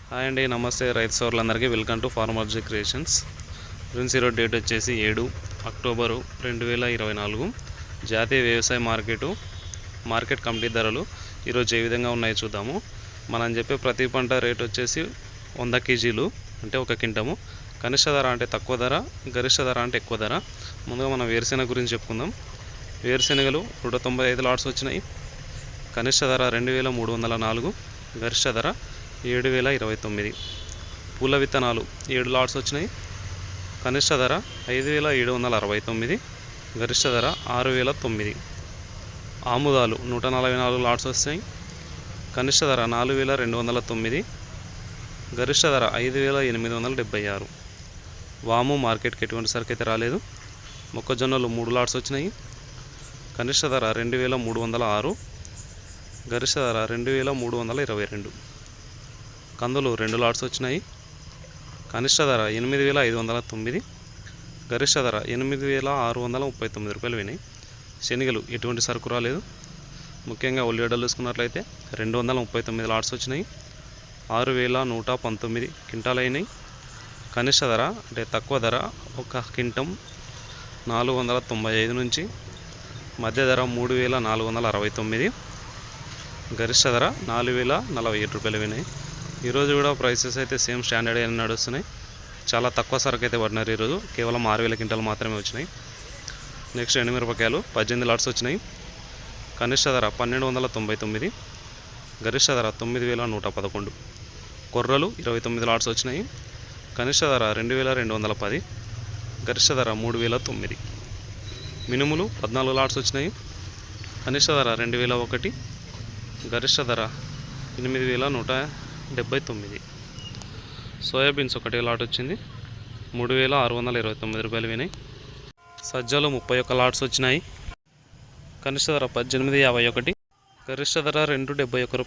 Hi అండి, నమస్తే రైతు సోదరులందరికీ. Welcome to Farmergy Creations. Friends, ఈరోజు డేట్ వచ్చేసి 7 అక్టోబరు 2024. జాతీయ వ్యవసాయ మార్కెట్ కమిటీ ధరలు ఈరోజు ఏ విధంగా ఉన్నాయో చూద్దాము. మనం చెప్పే ప్రతి పంట రేట్ వచ్చేసి 100 కేజీలు అంటే 1 క్వింటము. కనిష్ట ధర అంటే తక్కువ ధర, గరిష్ట ధర అంటే ఎక్కువ ధర. ముందుగా మనం వేరుశెనగ గురించి చెప్పుకుందాం. వేరుశెనగలు 195 లాట్స్ వచ్చినాయి. కనిష్ట ధర 2304, గరిష్ట ధర 7029. పూల విత్తనాలు 7 లాట్స్ వచ్చినాయి. కనిష్ట ధర 5769, గరిష్ట ధర 6009. ఆముదాలు 144 లాట్స్ వస్తాయి. కనిష్ట ధర 4209, గరిష్ట ధర 5876. వాము మార్కెట్కి ఎటువంటి సరుకు అయితే రాలేదు. మొక్కజొన్నలు 3 లాట్స్ వచ్చినాయి. కనిష్ట ధర 2306, గరిష్ట ధర 2322. కందులు 2 లాట్స్ వచ్చినాయి. కనిష్ట ధర 8509, గరిష్ట ధర 8639 రూపాయలు వినాయి. శనగలు ఎటువంటి సరుకు రాలేదు. ముఖ్యంగా ఉల్లిగడ్డలు చూసుకున్నట్లయితే 239 లాట్స్ వచ్చినాయి. 6119 క్వింటాలు అయినాయి. కనిష్ట ధర అంటే తక్కువ ధర 1 క్వింటం 495 నుంచి, మధ్య ధర 3469, గరిష్ట ధర 4047 రూపాయలు వినాయి. ఈరోజు కూడా ప్రైసెస్ అయితే సేమ్ స్టాండర్డ్ అయినా నడుస్తున్నాయి. చాలా తక్కువ సరుకు అయితే పడినారు ఈరోజు. కేవలం 6000 క్వింటాలు మాత్రమే వచ్చినాయి. నెక్స్ట్ ఎండుమిరపకాయలు 18 లాట్స్ వచ్చినాయి. కనిష్ట ధర 1299, గరిష్ట ధర 9111. కొర్రలు 29 లాట్స్ వచ్చినాయి. కనిష్ట ధర 2210, గరిష్ట ధర 3009. మినుములు 14 లాట్స్ వచ్చినాయి. కనిష్ట ధర 2001, గరిష్ట ధర 8179. సోయాబీన్స్ 1 లాట్ వచ్చింది. 3629 రూపాయలు వినాయి. సజ్జలు 31 లాట్స్ వచ్చినాయి. కనిష్ట ధర 1851, గరిష్ట ధర 271 రూపాయలు.